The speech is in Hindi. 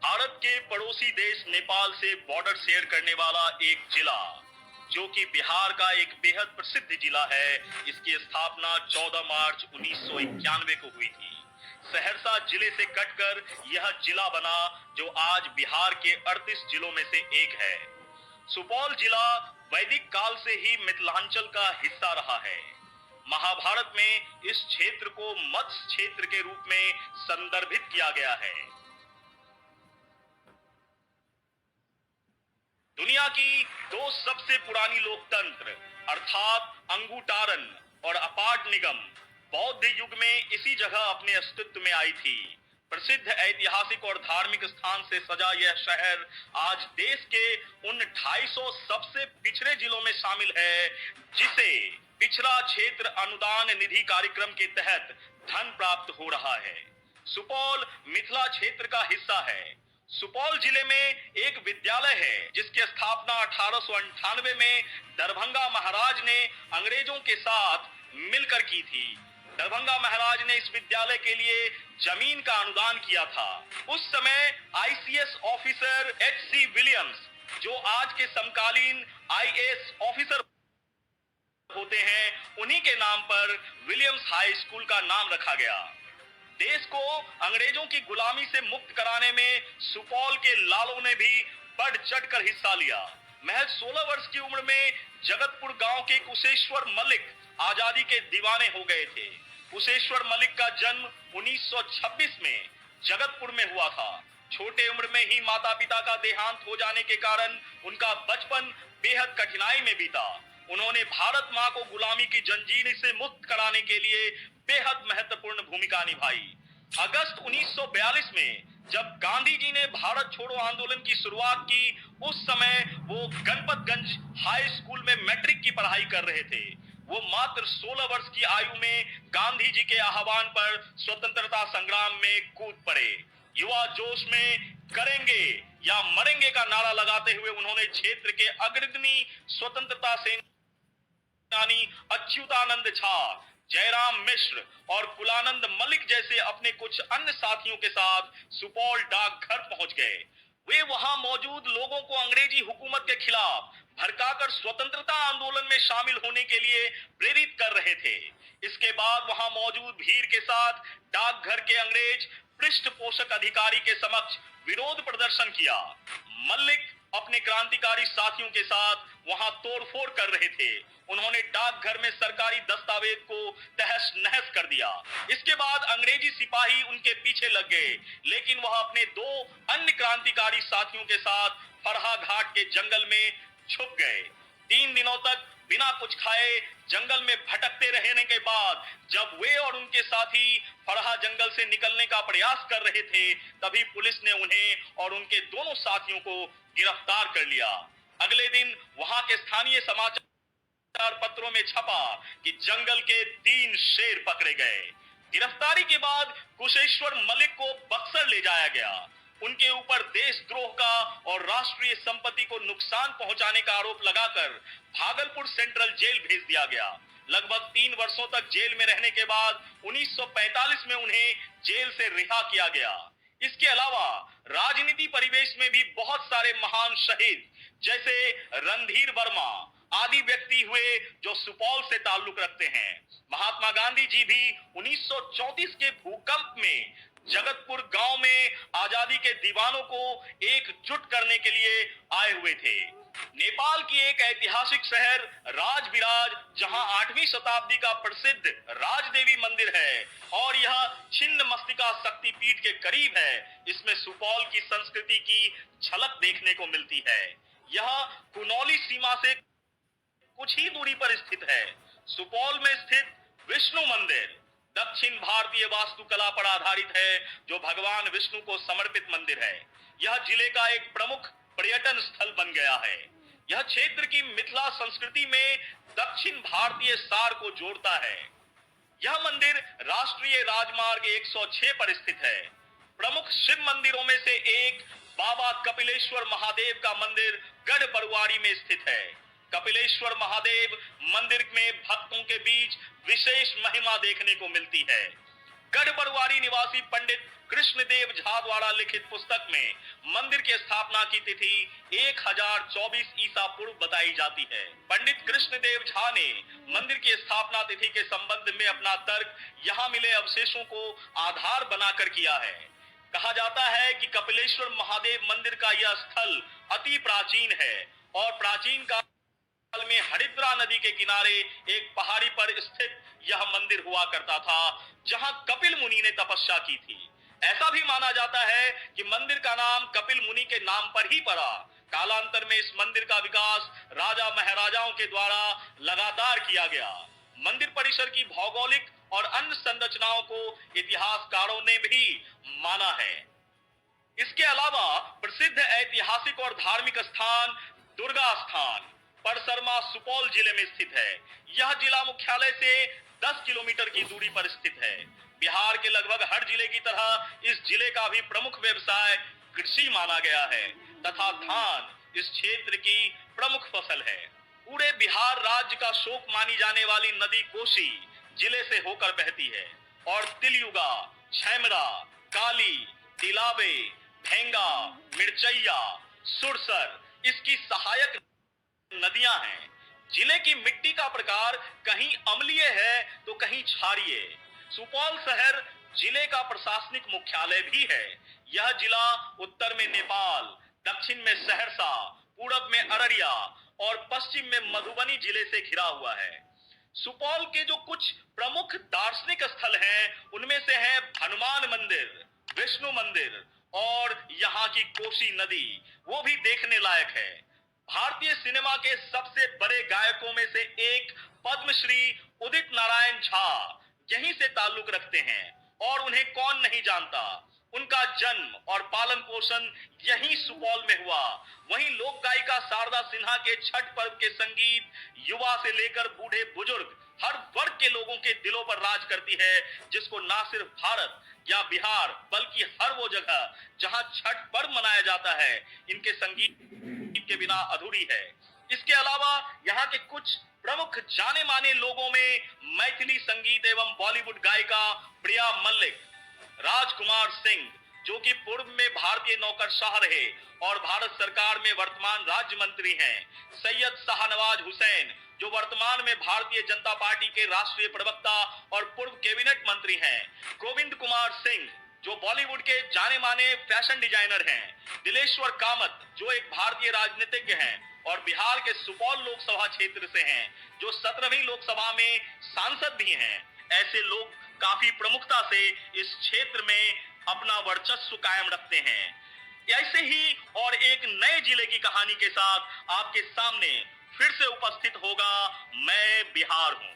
भारत के पड़ोसी देश नेपाल से बॉर्डर शेयर करने वाला एक जिला जो कि बिहार का एक बेहद प्रसिद्ध जिला है। इसकी स्थापना 14 मार्च 1991 को हुई थी। सहरसा जिले से कटकर यह जिला बना जो आज बिहार के 38 जिलों में से एक है। सुपौल जिला वैदिक काल से ही मिथिलांचल का हिस्सा रहा है। महाभारत में इस क्षेत्र को मत्स्य क्षेत्र के रूप में संदर्भित किया गया है। दुनिया की दो सबसे पुरानी लोकतंत्र अर्थात अंगूटारन और अपाट निगम बौद्ध युग में इसी जगह अपने अस्तित्व में आई थी। प्रसिद्ध ऐतिहासिक और धार्मिक स्थान से सजा यह शहर आज देश के उन 250 सबसे पिछड़े जिलों में शामिल है जिसे पिछड़ा क्षेत्र अनुदान निधि कार्यक्रम के तहत धन प्राप्त हो रहा है। सुपौल मिथिला क्षेत्र का हिस्सा है। सुपौल जिले में एक विद्यालय है जिसकी स्थापना 1898 में दरभंगा महाराज ने अंग्रेजों के साथ मिलकर की थी। दरभंगा महाराज ने इस विद्यालय के लिए जमीन का अनुदान किया था। उस समय आईसीएस ऑफिसर एच.सी. विलियम्स जो आज के समकालीन आईएएस ऑफिसर होते हैं, उन्हीं के नाम पर विलियम्स हाई स्कूल का नाम रखा गया। देश को अंग्रेजों की गुलामी से मुक्त कराने में सुपौल के लालों ने भी बढ़ चढ़कर हिस्सा लिया। महज 16 वर्ष की उम्र में जगतपुर गांव के कुशेश्वर मलिक आजादी के दीवाने हो गए थे। कुशेश्वर मलिक का जन्म 1926 में जगतपुर में हुआ था। छोटे उम्र में ही माता पिता का देहांत हो जाने के कारण उनका बचपन बेहद कठिनाई में बीता। उन्होंने भारत मां को गुलामी की जंजीर से मुक्त कराने के लिए बेहद महत्वपूर्ण भूमिका निभाई। अगस्त 1942 में जब गांधी जी ने भारत छोड़ो आंदोलन की शुरुआत की, उस समय वो गणपतगंज हाई स्कूल में मैट्रिक की पढ़ाई कर रहे थे। वो मात्र 16 वर्ष की आयु में गांधी जी के आह्वान पर स्वतंत्रता संग्राम में कूद पड़े। युवा जोश में करेंगे या मरेंगे का नारा लगाते हुए उन्होंने क्षेत्र के अग्रणी स्वतंत्रता सेनानी अच्युतानंद झा, जयराम मिश्र और कुलानंद मलिक जैसे अपने कुछ अन्य साथियों के साथ सुपौल डाकघर पहुंच गए। वे वहां मौजूद लोगों को अंग्रेजी हुकूमत के खिलाफ भड़काकर स्वतंत्रता आंदोलन में शामिल होने के लिए प्रेरित कर रहे थे। इसके बाद वहां मौजूद भीड़ के साथ डाकघर के अंग्रेज पृष्ठपोषक अधिकारी के समक्ष विरोध प्रदर्शन किया। मलिक अपने क्रांतिकारी साथियों के साथ वहां तोड़फोड़ कर रहे थे। उन्होंने डाकघर में सरकारी दस्तावेज को तहस नहस कर दिया। इसके बाद अंग्रेजी सिपाही उनके पीछे लग गए, लेकिन वह अपने दो अन्य क्रांतिकारी साथियों के साथ फरहा घाट के जंगल में छुप गए। 3 दिनों तक बिना कुछ खाए जंगल में भटकते रहने के बाद जब वे और उनके साथी फरहा जंगल से निकलने का प्रयास कर रहे थे, तभी पुलिस ने उन्हें और उनके दोनों साथियों को गिरफ्तार कर लिया। अगले दिन वहां के स्थानीय समाचार पत्रों में छपा कि जंगल के 3 शेर पकड़े गए। गिरफ्तारी के बाद कुशेश्वर मलिक को बक्सर ले जाया गया। उनके ऊपर देशद्रोह का और राष्ट्रीय संपत्ति को नुकसान पहुंचाने का आरोप लगाकर भागलपुर सेंट्रल जेल भेज दिया गया। लगभग 3 वर्षों तक जेल में रहने के बाद 1945 में उन्हें जेल से रिहा किया गया। इसके अलावा राजनीति परिवेश में भी बहुत सारे महान शहीद जैसे रणधीर वर्मा आदि व्यक्ति हुए जो सुपौल से ताल्लुक रखते हैं। महात्मा गांधी जी भी 1934 के भूकंप में जगतपुर गांव में आजादी के दीवानों को एकजुट करने के लिए आए हुए थे। नेपाल की एक ऐतिहासिक शहर राजविराज, जहां 8वीं शताब्दी का प्रसिद्ध राजदेवी मंदिर है और यह छिन्न मस्तिका शक्तिपीठ के करीब है, इसमें सुपौल की संस्कृति की झलक देखने को मिलती है। यह कुनौली सीमा से कुछ ही दूरी पर स्थित है। सुपौल में स्थित विष्णु मंदिर दक्षिण भारतीय वास्तुकला पर आधारित है, जो भगवान विष्णु को समर्पित मंदिर है। यह जिले का एक प्रमुख पर्यटन स्थल बन गया है। यह क्षेत्र की मिथिला संस्कृति में दक्षिण भारतीय सार को जोड़ता है। यह मंदिर राष्ट्रीय राजमार्ग 106 पर स्थित है। प्रमुख शिव मंदिरों में से एक बाबा कपिलेश्वर महादेव का मंदिर गढ़ बरुआरी में स्थित है। कपिलेश्वर महादेव मंदिर में भक्तों के बीच विशेष महिमा देखने को मिलती है। गढ़ बरुआरी निवासी पंडित कृष्णदेव झा द्वारा लिखित पुस्तक में मंदिर की स्थापना की तिथि 1024 ईसा पूर्व बताई जाती है। पंडित कृष्णदेव झा ने मंदिर की स्थापना तिथि के संबंध में अपना तर्क यहाँ मिले अवशेषों को आधार बनाकर किया है। कहा जाता है कि कपिलेश्वर महादेव मंदिर का यह स्थल अति प्राचीन है और प्राचीन काल में हरिद्रा नदी के किनारे एक पहाड़ी पर स्थित यह मंदिर हुआ करता था, जहां कपिल मुनि ने तपस्या की थी। ऐसा भी माना जाता है कि मंदिर का नाम कपिल मुनि के नाम पर ही पड़ा। कालांतर में इस मंदिर का विकास राजा महाराजाओं के द्वारा लगातार किया गया। मंदिर परिसर की भौगोलिक और अन्य संरचनाओं को इतिहासकारों ने भी माना है। इसके अलावा प्रसिद्ध ऐतिहासिक और धार्मिक स्थान दुर्गा स्थान परसरमा सुपौल जिले में स्थित है। यह जिला मुख्यालय से 10 किलोमीटर की दूरी पर स्थित है। बिहार के लगभग हर जिले की तरह इस जिले का भी प्रमुख व्यवसाय कृषि माना गया है तथा धान इस क्षेत्र की प्रमुख फसल है। पूरे बिहार राज्य का शोक मानी जाने वाली नदी कोसी जिले से होकर बहती है और तिलयुगा, छैमरा, काली, तिलाबे, भेंगा, मिर्चैया, सुरसर इसकी सहायक नदियां हैं। जिले की मिट्टी का प्रकार कहीं अम्लीय है तो कहीं क्षारीय। सुपौल शहर जिले का प्रशासनिक मुख्यालय भी है। यह जिला उत्तर में नेपाल, दक्षिण में सहरसा, पूरब में अररिया और पश्चिम में मधुबनी जिले से घिरा हुआ है। सुपौल के जो कुछ प्रमुख दार्शनिक स्थल हैं, उनमें से है हनुमान मंदिर, विष्णु मंदिर और यहाँ की कोसी नदी, वो भी देखने लायक है। भारतीय सिनेमा के सबसे बड़े गायकों में से एक पद्मश्री उदित नारायण झा यहीं से ताल्लुक रखते हैं और उन्हें कौन नहीं जानता। उनका जन्म और पालन पोषण यहीं सुपौल में हुआ। वहीं लोक गायिका शारदा सिन्हा के छठ पर्व के संगीत युवा से लेकर बूढ़े बुजुर्ग हर वर्ग के लोगों के दिलों पर राज करती है, जिसको ना सिर्फ भारत या बिहार बल्कि हर वो जगह जहां छठ पर्व मनाया जाता है इनके संगीत के बिना अधूरी है। इसके अलावा यहाँ के कुछ प्रमुख जाने माने लोगों में मैथिली संगीत एवं बॉलीवुड गायिका प्रिया मल्लिक, राजकुमार सिंह जो कि पूर्व में भारतीय नौकरशाह रहे और भारत सरकार में वर्तमान राज्य मंत्री हैं, सैयद शाहनवाज हुसैन जो वर्तमान में भारतीय जनता पार्टी के राष्ट्रीय प्रवक्ता और पूर्व कैबिनेट मंत्री हैं, गोविंद कुमार सिंह जो बॉलीवुड के जाने माने फैशन डिजाइनर हैं, दिलेश्वर कामत जो एक भारतीय राजनीतिज्ञ हैं और बिहार के सुपौल लोकसभा क्षेत्र से हैं, जो 17वीं लोकसभा में सांसद भी हैं। ऐसे लोग काफी प्रमुखता से इस क्षेत्र में अपना वर्चस्व कायम रखते हैं। ऐसे ही और एक नए जिले की कहानी के साथ आपके सामने फिर से उपस्थित होगा मैं बिहार हूं।